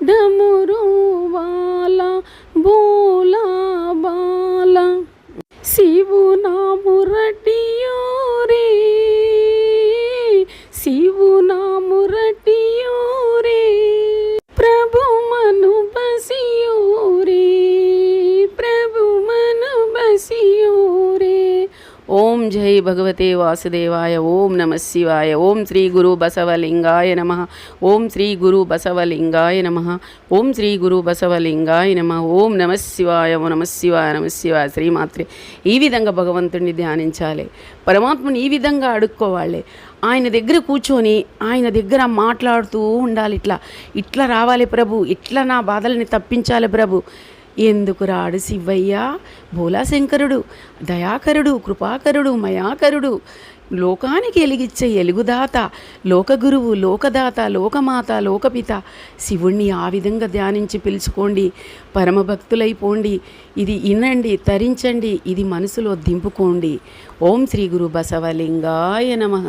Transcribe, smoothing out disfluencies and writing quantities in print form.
डमरू वाला भोला बाला। शिवु नाम रटियो रे, शिवु नाम रटियो रे, प्रभु मनु बसियो रे, प्रभु मनु बसियो रे। ओम जय भगवते वासुदेवाय। ओम नमः शिवाय। ओम श्री गुरु बसवलिंगाय नमः। ओम श्री गुरु बसवलिंगाय नमः। ओम श्री गुरु बसवलिंगाय नमः। ఓం నమ శివాయ, ఓం నమ శివాయ, నమ శివాయ, శ్రీమాత్రే. ఈ విధంగా భగవంతుడిని ధ్యానించాలి, పరమాత్మని ఈ విధంగా అడుక్కోవాలి. ఆయన దగ్గర కూర్చొని ఆయన దగ్గర మాట్లాడుతూ ఉండాలి. ఇట్లా రావాలి ప్రభు, ఇట్లా నా బాధల్ని తప్పించాలి ప్రభు. ఎందుకు రాడు శివయ్య, భోలాశంకరుడు, దయాకరుడు, కృపాకరుడు, మయాకరుడు, లోకానికి ఎలిగిచ్చే ఎలుగుదాత, లోకగురువు, లోకదాత, లోకమాత, లోకపిత. శివుణ్ణి ఆ విధంగా ధ్యానించి పిలుచుకోండి, పరమభక్తులైపోండి. ఇది వినండి, తరించండి, ఇది మనసులో దింపుకోండి. ఓం శ్రీ గురు బసవలింగాయ నమః.